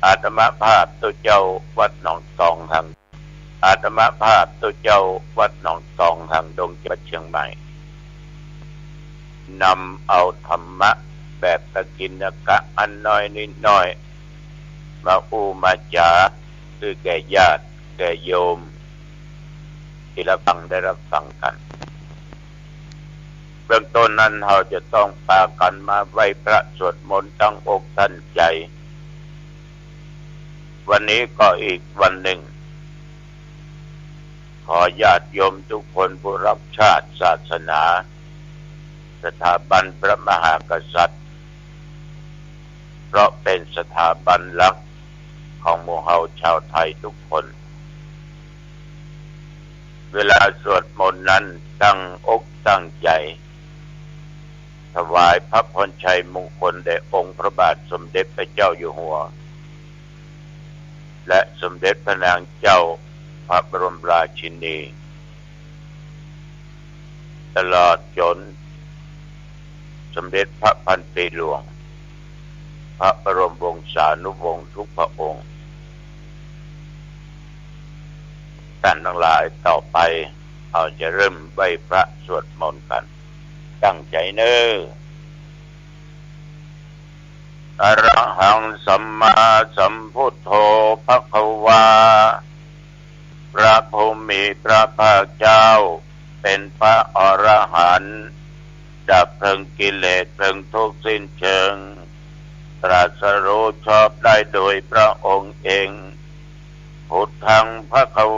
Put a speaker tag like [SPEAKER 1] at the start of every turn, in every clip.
[SPEAKER 1] อาตมาภาพตัวเจ้าวัดหนองตองทางอาตมาภาพตัวเจ้าวัดหนองตองทางดงจังหวัดเชียงใหม่นำเอาธรรมะแบบตะกินกะอันน้อยนิดน้อยมามาจาคือแก่ญาติแก่โยมที่รับฟังได้รับฟังกันเบื้องต้นนั้นเราจะต้องพากันมาไหว้พระสวดมนต์ตั้งอกตั้งใจวันนี้ก็อีกวันหนึ่งขอญาติโยมทุกคนผู้รักชาติศาสนาสถาบันพระมหากษัตริย์เพราะเป็นสถาบันหลักของหมู่เฮาชาวไทยทุกคนเวลาสวดมนต์นั้นตั้งอกตั้งใจถวายพระพรชัยมงคลแด่องค์พระบาทสมเด็จพระเจ้าอยู่หัวและสมเด็จพระนางเจ้าพระบรมราชินีตลอดจนสมเด็จพระพันปีหลวงพระบรมวงศานุวงศ์ทุกพระองค์ท่านทั้งหลายต่อไปเราจะเริ่มไหว้พระสวดมนต์กันตั้งใจเน้ออะระหังสัมมาสัมพุทโธภควาพระภูมิพระภาคเจ้าเป็นพระอรหันต์ดับเพลิงกิเลสเพลิงทุกข์สิ้นเชิงตรัสรู้ชอบได้โดยพระองค์เองพุทธังภ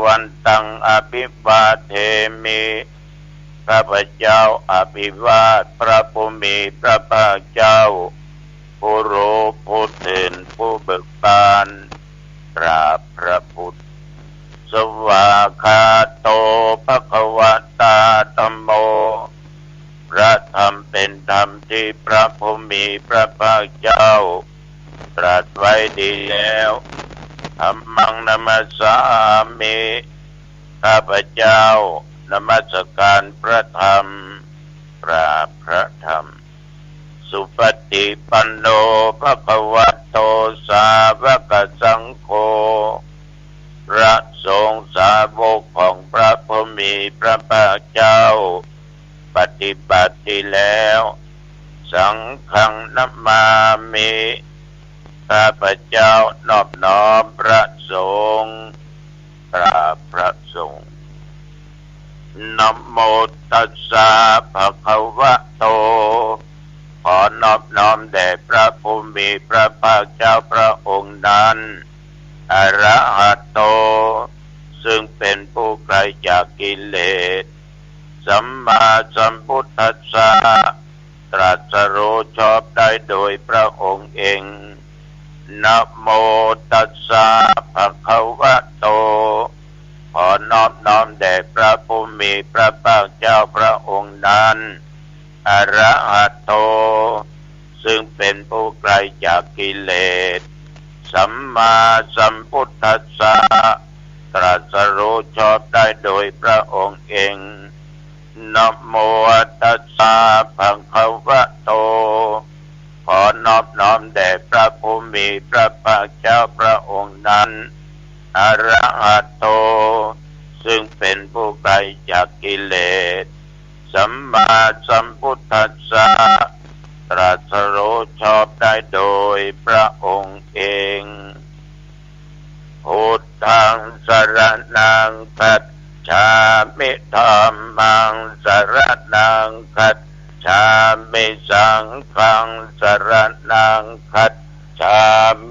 [SPEAKER 1] วันตังอภิวาเทมิข้าพเจ้าอภิวาทพระภูมิพระภาคเจ้าผู้รู้ผู้ตื่นผู้เบิกบานกราบพระพุทธสวากขาโตภควตาธัมโมพระธรรมเป็นธรรมที่พระภูมิพระภาคเจ้าตรัสไว้ดีแล้วธัมมังนัมสสามิข้าพเจ้านมัสการพระธรรมกราบพระธรรมสุปฏิปันโนภควโตสาวกสังโฆพระสงฆ์สาวกของพระภูมิพระภาคเจ้าปฏิบัติแล้วสังฆังนัมมามิข้าพเจ้านอบน้อมพระสงฆ์กราบพระสงฆ์นะโมตัสสะภะคะวะโตขอนอบน้อมแด่พระภูมิพระภาคเจ้าพระองค์นั้นอะระหะโตซึ่งเป็นผู้ไกลจากกิเลสสัมมาสัมพุทธัสสะตรัสรู้ชอบได้โดยพระองค์เองนะโมตัสสะภะคะวะโตขอนอบน้อมแด่พระภูมิพระภาคเจ้าพระองค์นั้นอะระหะโตซึ่งเป็นผู้ไกลจากกิเลสสัมมาสัมพุทธัสสะตรัสรู้ชอบได้โดยพระองค์เองนะโมตัสสะภะคะวะโตขอนอบน้อมแด่พระภูมิพระภาคเจ้าพระองค์นั้นอะระหะโตซึ่งเป็นผู้ไกลจากกิเลสสัมมาสัมพุทธัสสะตรัสรู้ชอบได้โดยพระองค์เองพุทธังสรณังคัจฉามิธัมมังสรณังคัจฉามิสังฆังสรณังคัจฉา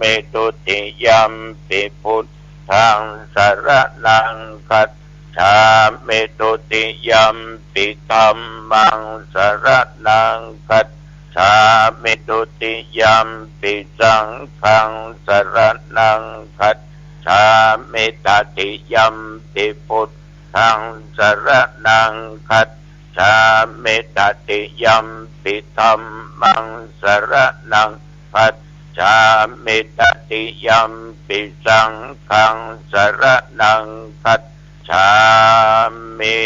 [SPEAKER 1] มิทุติยัมปิพุทธังสรณังคัจฉามิทุติยัมปิธัมมังสรณังคัจฉามิทุติยัมปิสังฆังสรณังคัจฉามิตติยัมปิพุทธังสรณังคัจฉามิตติยัมปิธัมมังสรณังคัจฉามิตติยัมปิสังฆังสรณังคัจฉามิ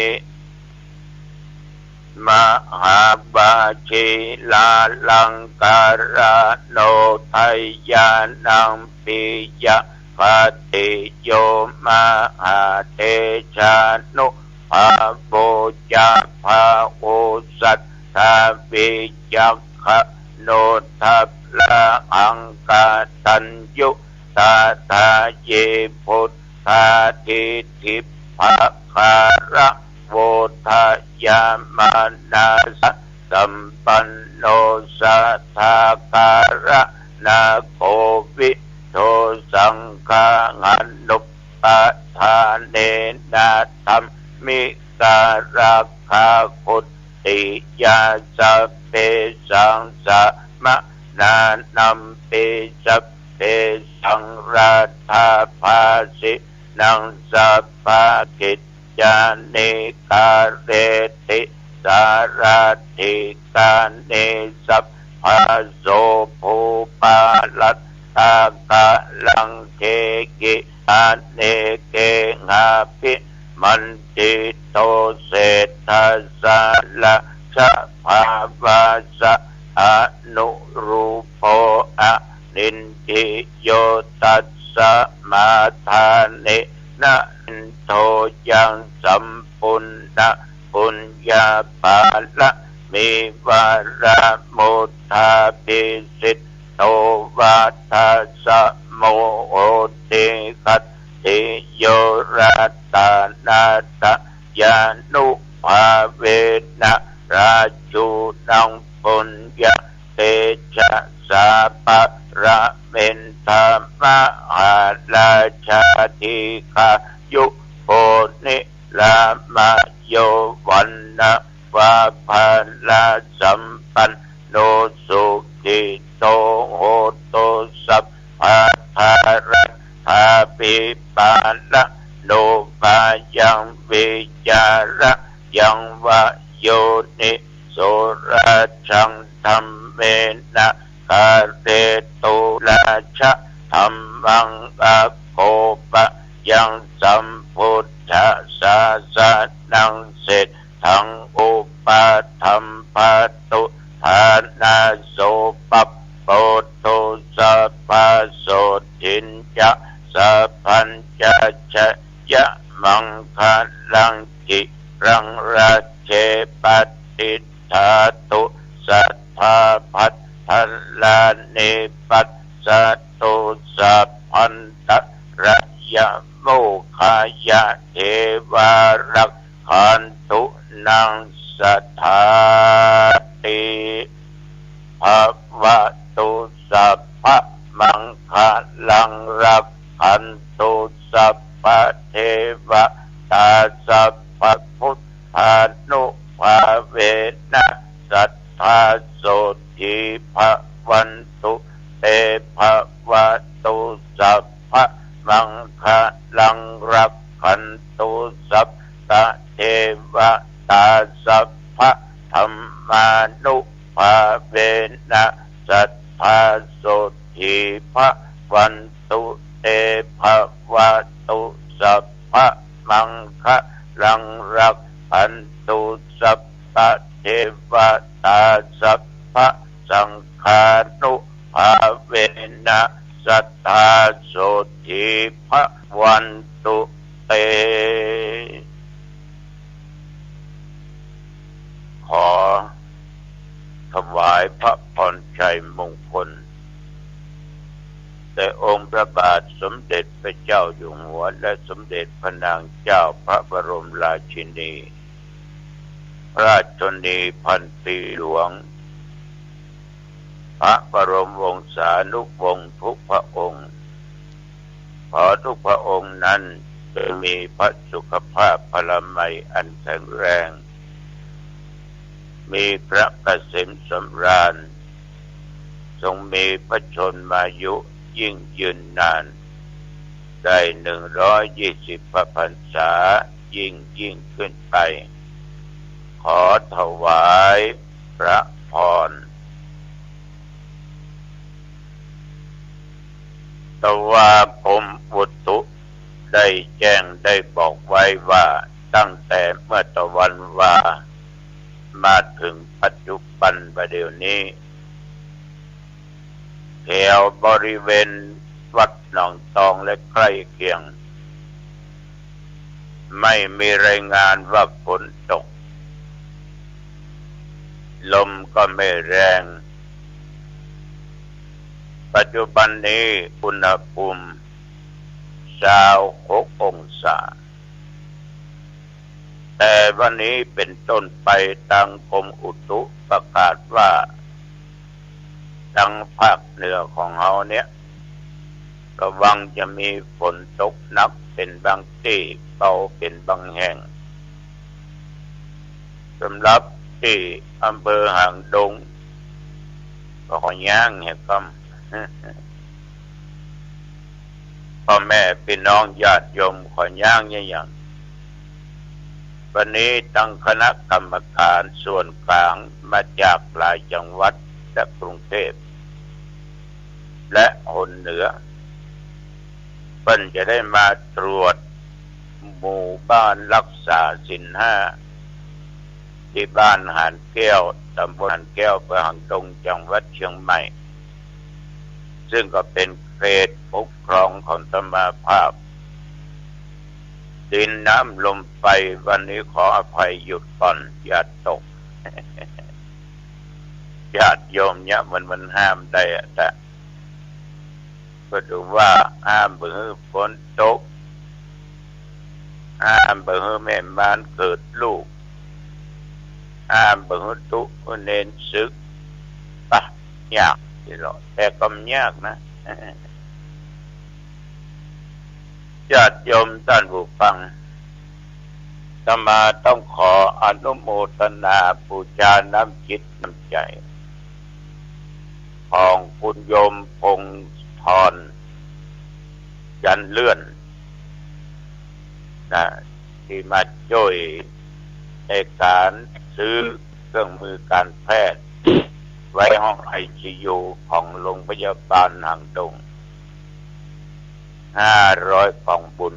[SPEAKER 1] มหาบาชีลาลังการะโนไทยานังปิยะปฏิโยมหาเตชานุภาโบจาภาโอสัตถาวิจักขโนทัพละอังกาตัญยุตาทาเยพุทธาทิทิภะคาระโวทายามานาสสัมปันโนสัทธาการะนาโควิโทสังฆางันนุปะทานเนนะธรรมิการะคาคุติยาสัพเพสังสะมะนานัมเปสัพเพสังราธาภาสินังสัพพะกิจจานิกาเรติสาราธิกาเนสัพพะโสภูปาลัตตากะลังเทกิอาเนเกงาปิมันติโตเศทัสสะละชะภาวาสะอนุรูปโภอะนินทิโยตัสสะมาทานินะโทยังสัมปุณณะปุญญาภาละมีวาระโมทาปิสิทโตวัฏฏะสะโมโหติคัตติโยรัตตานาตยานุภาเวนะราชูนังปุญญาเตชะสาปะระเมนธรรมหาราชาธิคายุโพนิลามโยวันนะวาภาลาสัมปันโนสุขิโตโหตุสัพพะทาระทาปิปาละโนภายังวิจาระยังวะโยนิโสราชังธรรมเมนะคาเรตุราชะธรรมังอะโคปะยังสัมพุทธะสาสนังเสถทังอุปาธัมภตุทานาโสปัปโปตุสัพพะโสทินจะสัพพัญจะชะยะมังคะลังกิรังราเชปติธาตุสัทธาภัตทัลลานิปัสสตุสัพพันตระยะโมขายะเทวารักขันตุนังสัทธาติภวะตุสัพพะมังคะลังรักขันตุสัพพะเทวตาสัพพะพุทธานุภาเวนะสัทธาโสติภวันตุเตภวะตุสัพพะมังคะลังรักขันตุสัพพะเทวตาสัพพะธรรมานุภาเวนะสัทธาโสติภวันตุเตภวะตุสัพพะมังคะลังรักขันตุสัพพะเทวตาสัพพะสังฆานุภาเวนะสัทธาโสติภวันตุเตขอถวายพระพรชัยมงคลแต่องค์พระบาทสมเด็จพระเจ้าอยู่หัวและสมเด็จพระนางเจ้าพระบรมราชินีพระราชชนีพันปีหลวงพระบรมวงศานุวงศ์ทุกพระองค์ขอทุกพระองค์นั้นจะมีพระสุขภาพพลามัยอันแข็งแรงมีพระเกษมสำราญทรงมีพระชนมายุยิ่งยืนนานได้120 พระพรรษายิ่งขึ้นไปขอถวายพระพรตวาคมอุตุได้แจ้งได้บอกไว้ว่าตั้งแต่เมื่อตะวันวา มาถึงปัจจุบันประเดี๋ยวนี้แถวบริเวณวัดหนองตองและใกล้เคียงไม่มีรายงานว่าฝนตกลมก็ไม่แรงปัจจุบันนี้อุณหภูมิ26 องศาแต่วันนี้เป็นต้นไปทางกรมอุตุประกาศว่าทางภาคเหนือของเราเนี่ยระวังจะมีฝนตกหนักเป็นบางที่เบาเป็นบางแห่งสำหรับที่อำเภอหางดงก็ขอย่างเห็นคำพ่อแม่พี่น้องญาติโยมขอย่างอย่างวันนี้ตั้งคณะกรรมการส่วนกลางมาจากหลายจังหวัดและกรุงเทพและหนเหนือเพิ่นจะได้มาตรวจหมู่บ้านรักษาศีล 5ที่บ้านหานแก้วตำบลหานแก้วอำเภอหางดงจังหวัดเชียงใหม่ซึ่งก็เป็นเขตปกครองของสมาภาพดินน้ำลมไฟวันนี้ขออภัยหยุดก่อนอย่าตก ญาติโยมเนี่ยมันห้ามได้แต่ก็ดูว่าห้ามบ่ให้ฝนตกห้ามบ่ให้แม่บ้านเกิดลูกห้ามบ่ให้ตุเน้นศึกปะยากที่หรอแต่ก็ยากนะญาติโยมท่านผู้ฟังอาตมาต้องขออนุโมทนาบูชาน้ำจิตน้ำใจของคุณโยมพงศ์ธรจันเลื่อนนะที่มาช่วยในการซื้อเครื่องมือการแพทย์ไว้ห้องICUของโรงพยาบาลหางดง500 กล่องบุญ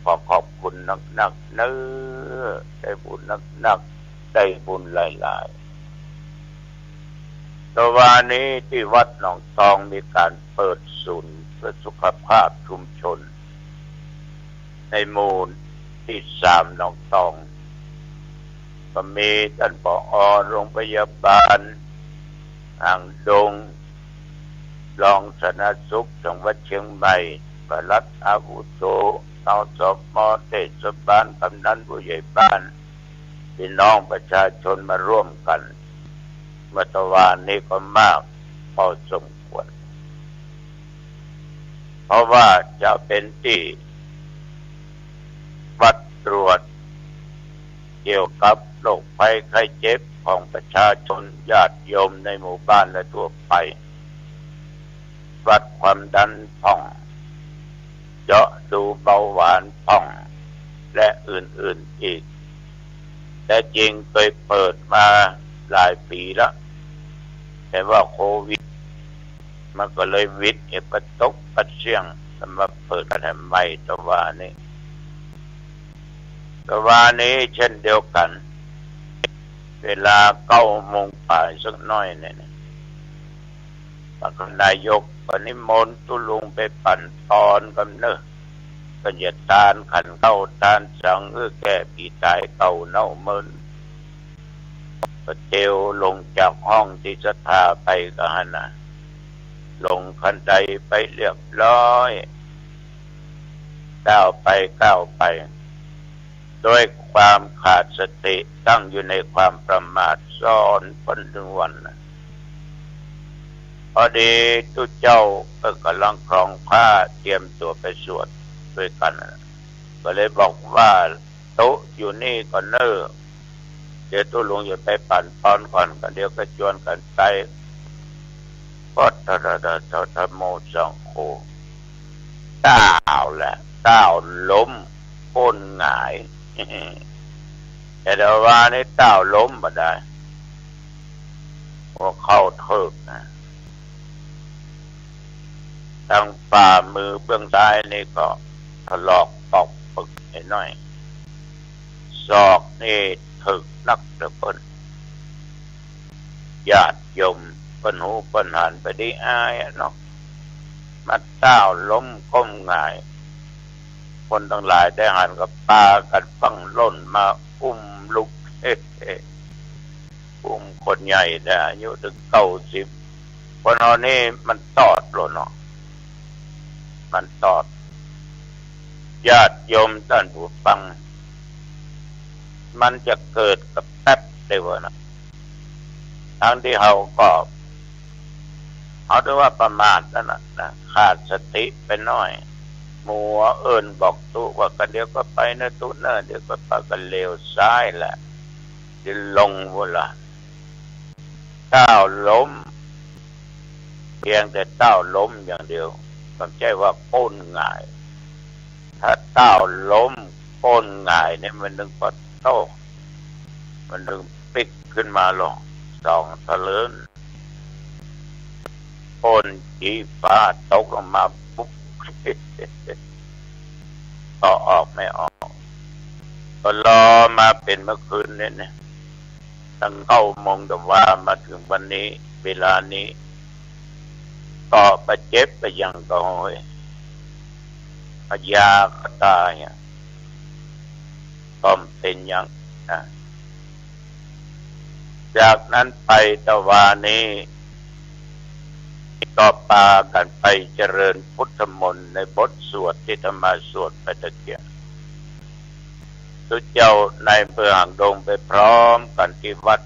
[SPEAKER 1] ขอขอบคุณนักๆเนื้อได้บุญนักๆได้บุญหลายๆแต่วันนี้ที่วัดหนองตองมีการเปิดศูนย์เพื่อสุขภาพชุมชนในหมู่ที่3หนองตองก็มีท่านผอ.โรงพยาบาลหางดงรองสาธารณสุขจังหวัดเชียงใหม่ปลัดอาวุโสเอาสม.เทศบาลกำนันผู้ใหญ่บ้านพี่น้องประชาชนมาร่วมกันเมื่อตะวันนี้ก็มากพอสมควรเพราะว่าจะเป็นที่วัดตรวจเกี่ยวกับโรคภัยไข้เจ็บของประชาชนญาติโยมในหมู่บ้านและทั่วไปวัดความดันผ่องเจาะดูเบาหวานผ่องและอื่นๆอีกแต่จริงเคยเปิดมาหลายปีแล้วแต่ว่าโควิดมันก็เลยวิทย์ประตกปัดเสี่ยงมาเปิดกันใหม่ตะวันนี้เช่นเดียวกันเวลา9 โมงป่ายสักน้อยเนี่ยพระนายกก็นิมนต์ตุลุงไปปั่นตอนกันเนอะก็จะทานขันเข้าทานสังแก้ปีตายเก่าเน่าเมินก็เจวลงจากห้องที่ศรัทธาไปก็หันนะลงคันไดไปเรียบร้อยก้าวไปโดยความขาดสติตั้งอยู่ในความประมาทซ่อนพ้นถึงวันพอดีทุกเจ้าก็กำลังครองผ้าเตรียมตัวไปสวดด้วยกันก็เลยบอกว่าโต๊ะอยู่นี่ก่อนเนอะเดี๋ยวตู้หลวงจะไปปั่นตอนก่อนกันเดี๋ยวก็ชวนกันไปก็ธโมสังโฆก้าวแหละก้าวล้มก้นหงายแต่เดี๋ยวว่านี่ก้าวล้มมาได้ว่าเข้าเถิกนะทางฝ่ามือเบื้องซ้ายนี่ก็ถลอกปอกปึกหน่อยศอกนี่ถึกนักเหลือเกิน ญาติโยมปัญหูปัญหารไปได้อายเนาะมาเต้าล้มก้มง่ายคนทั้งหลายได้หันกับปากันฟังล่นมาอุ้มลุกอุ้มคนใหญ่ได้อายุถึง90คนเอานี่มันตอดโลเนาะมันตอดญาติโยมท่านผู้ฟังมันจะเกิดกับแป๊บได้วะนะทั้งที่เขาก็เขาด้วยว่าประมาทนั่นนะขาดสติไปหน่อยมัวเอิญบอกตู้ว่ากันเดี๋ยวก็ไปนะตู้เนอะเดี๋ยวก็ไปกันเลวซ้ายแหละจะลงเวลาเต้าล้มเพียงแต่เต้าล้มอย่างเดียวไม่ใช่ว่าโป้นง่ายถ้าเต้าล้มโป้นง่ายเนี่ยมันนึงก็โตมันนึงปิกขึ้นมาหรอกสองทะเลินโป้นจีฟ้าตกลงมาปุ๊บก็ออกไม่ออกก็รอมาเป็นเมื่อคืนเนี่ยตั้ง9 โมงแต่ว่ามาถึงวันนี้เวลานี้ก็ไปเจ็บไปยังก็โอยพยาคตาเนี่ยก็เป็นอย่างนะจากนั้นไปตะวันนี้ก็ปากันไปเจริญพุทธมนต์ในบทสวดที่ธรรมาสวดไปตะเกียบทุกเจ้าในอำเภอหางดงไปพร้อมกันที่วัด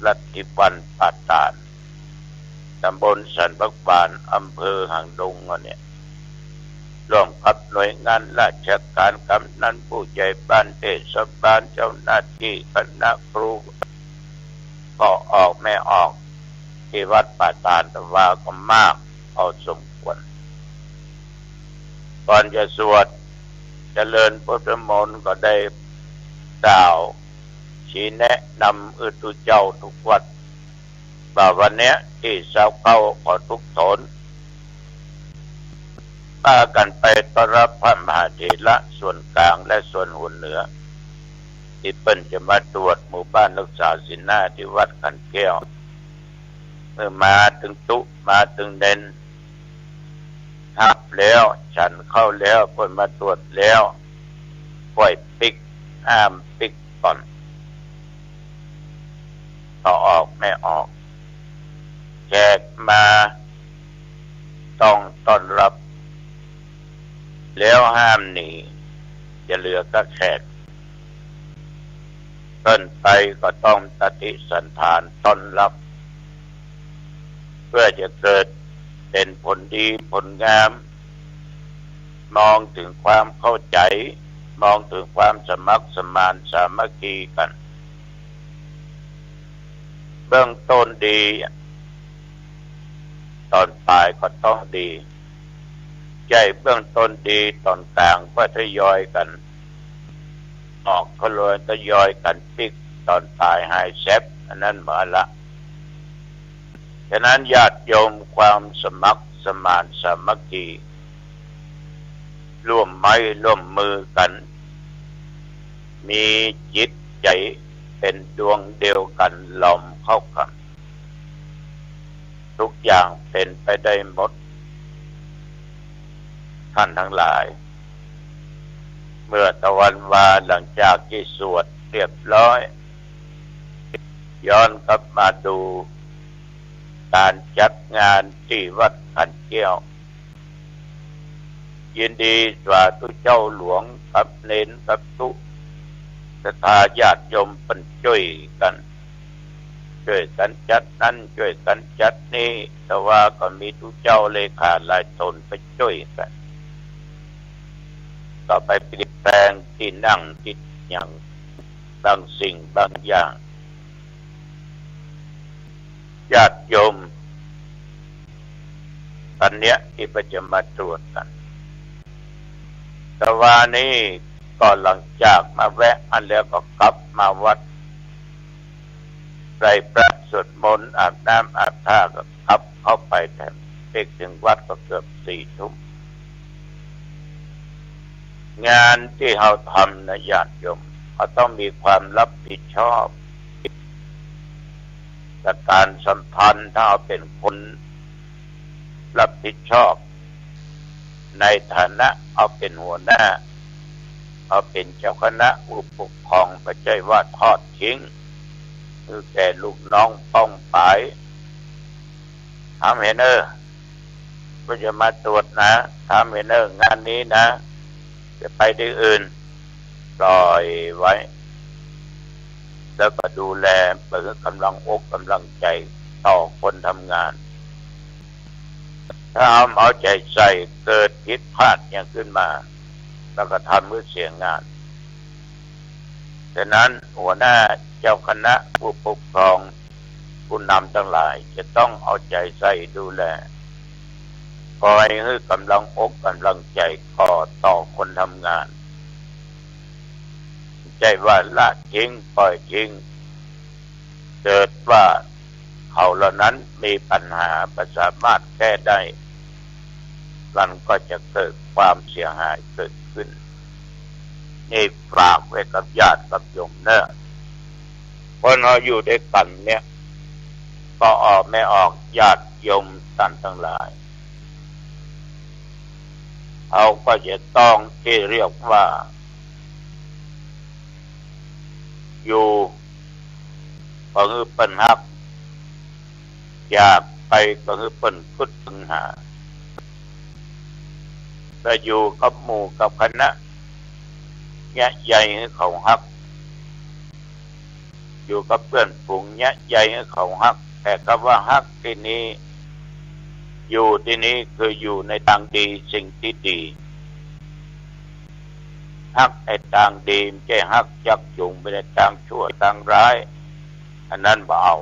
[SPEAKER 1] ลัทธิวันปาตานตำบลสันพักบานอำเภอหางดงเนี่ยร่วมกับหน่วยงานราชการกำนันผู้ใหญ่บ้านเทศบาลเจ้าหน้าที่คณะครูก็ออกไม่ออกที่วัดป่าตาลแต่ว่าก็มากเอาสมควรก่อนจะสวดเจริญพุทธมนต์ก็ได้กล่าวชี้แนะนำทุกเจ้าทุกวัดว่าวันนี้ที่เช้าเข้าขอทุกโถนพากันไปต้อนรับพระมหาเถระส่วนกลางและส่วนหัวเหนือที่เปิ้นจะมาตรวจหมู่บ้านรักษาศีลหน้าที่วัดขันแก้วเมื่อมาถึงตุมาถึงเด่นทับแล้วฉันเข้าแล้วเพิ่นมาตรวจแล้วปล่อยปิกห้ามปิกก่อนต่อออกไม่ออกแขกมาต้องต้อนรับแล้วห้ามหนีจะเหลือก็แขกเพิ่นไปก็ต้องปฏิสันทานต้อนรับเพื่อจะเกิดเป็นผลดีผลงามมองถึงความเข้าใจมองถึงความสมัครสมานสามัคคีกันเบื้องต้นดีตอนปลายก็ต้องดีใจเบื้องต้นดีตอนกลางก็ทยอยกันออกก็เลยทยอยกันปิกตอนปลายหายแซบอันนั้นมาละฉะนั้นญาติโยมความสมัครสมานสามัคคีร่วมไม้ร่วมมือกันมีจิตใจเป็นดวงเดียวกันหลอมเข้ากันทุกอย่างเป็นไปได้หมดท่านทั้งหลายเมื่อตะวันวาหลังจากที่สวดเรียบร้อยย้อนกลับมาดูการจัดงานที่วัดขันแก้วยินดีว่าทุกเจ้าหลวงกับเน้นกับทุกศรัทธาญาติโยมเป็นช่วยกันจัดนั้นช่วยกันจัดนี้แต่ว่าก็มีทุกเจ้าเลขาหลายตนไปช่วยกันต่อไปเปลี่ยนแปลงที่นั่งที่อย่างบางสิ่งบางอย่างญาติโยมตอนเนี้ยที่ประจะมาตรวจกันแต่ว่านี้ก็หลังจากมาแวะอันแล้วก็กลับมาวัดใส่พระสวดมนต์อาบน้ำอาบท่าก็กลับเข้าไปแถมเด็กถึงวัดก็เกือบ4 ทุ่มงานที่เราทำนะญาติโยมเขาต้องมีความรับผิดชอบ จากการสัมพันธ์ถ้าเอาเป็นคนรับผิดชอบในฐานะเอาเป็นหัวหน้าเอาเป็นเจ้าคณะผู้ปกครองไม่ใช่ว่าทอดทิ้งคือแก่ลูกน้องป้องปายถามเห็นก็จะมาตรวจนะถามเห็นงานนี้นะจะไปที่อื่นปล่อยไว้แล้วก็ดูแลเปิดกำลังอกกำลังใจต่อคนทำงานถ้าเอาใจใส่เกิดผิดพลาดอย่างขึ้นมาแล้วก็ทำให้เสียงานฉะนั้นหัวหน้าเจ้าคณะผู้ปกครองผู้นำทั้งหลายจะต้องเอาใจใส่ดูแลคอยให้กำลังอกกำลังใจต่อคนทำงานใจว่าละทิ้งปล่อยทิ้งเกิดว่าเขาเหล่านั้นมีปัญหาไม่สามารถแก้ได้มันก็จะเกิดความเสียหายเกิดขึ้นนี่ฝากไว้กับญาติกับโยมเนอะคนเราอยู่ด้วยกันเนี่ยก็ออกไม่ออกญาติโยมกันทั้งหลายเขาก็จะต้องที่เรียกว่าอยู่ก็คือปัญหาอยากไปก็คือเปิ้นพุทธังหาถ้าอยู่กับหมู่กับคณะแยะใหญ่ให้เขาฮักอยู่กับเพื่อนฝูงแยะใหญ่ให้เขาฮักแต่คำว่าฮักที่นี้อยู่ที่นี้คืออยู่ในทางดีสิ่งที่ดีฮักในทางดีไม่ใช่ฮักจักจุงไปในทางชั่วทางร้ายอันนั้นบ่เอา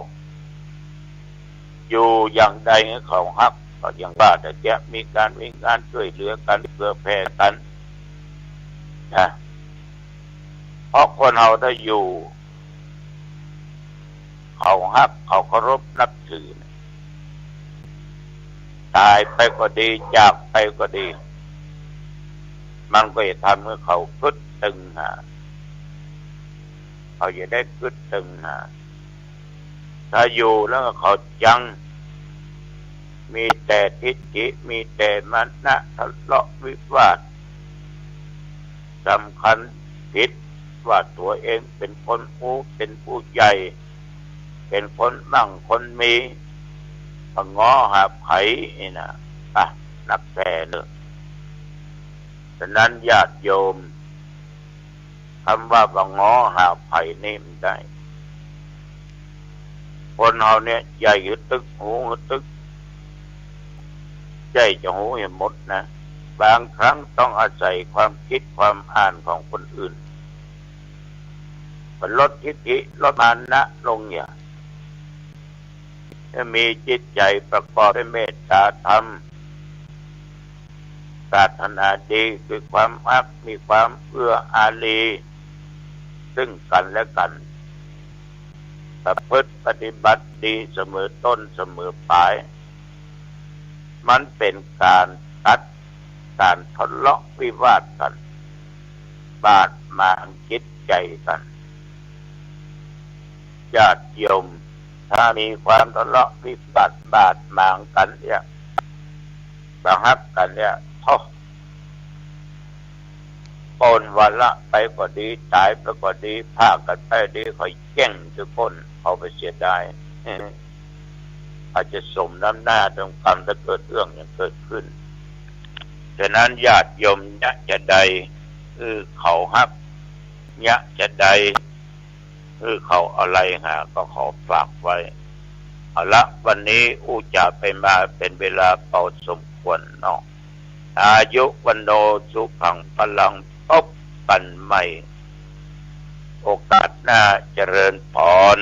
[SPEAKER 1] อยู่อย่างใดให้เขาฮักก็อย่างว่าแต่จะมีการวิ่งงานช่วยเหลือกันเพื่อแผ่กันนะเพราะคนเราได้อยู่เขาฮักเขาเคารพนับถือตายไปก็ดีจากไปก็ดีมันก็จะทำให้เขาคึดตึงหาเขาจะได้คึดตึงหาถ้าอยู่แล้วเขาจังมีแต่ทิฏฐิมีแต่มานะทะเลาะวิวาทสำคัญผิดว่าตัวเองเป็นคนผู้เป็นผู้ใหญ่เป็นคนมั่งคนมีก็ง้อหาไผนี่นะนักแต่เนอะฉะนั้นญาติโยมคำว่าบังง้อหาไผนี่มันได้คนเราเนี่ยใหญ่หึตึกหูหึตึกใจจะหูเห็นหมดนะบางครั้งต้องอาศัยความคิดความอ่านของคนอื่นลดทิฏฐิลดมานะลงอย่างจะมีจิตใจประกอบด้วยเมตตาธรรมปรารถนาดีคือความรักมีความเอื้ออารีซึ่งกันและกันประพฤติปฏิบัติดีเสมอต้นเสมอปลายมันเป็นการตัดการทะเลาะวิวาทกันบาดหมางจิตใจกันญาติโยมถ้ามีความทะเลาะวิวาทบาดหมางกันเนี่ยบังคับกันเนี่ยปนวันละไปก็ดีตายไปก็ดีพากันไปดีคอยแย่งทุกคนเอาไปเสียดายอาจจะสมน้ำหน้าตรงกรรมถ้าเกิดเรื่องอย่างเกิดขึ้นฉะนั้นญาติโยมยะจะใดเขาฮักยะจะใดเขาอะไรหาก็ขอฝากไว้เอาละวันนี้อุจาไปมาเป็นเวลาเป่าสมควรเนาะอายุวันโนสุขังพลังพบกันใหม่โอกาสหน้าเจริญพร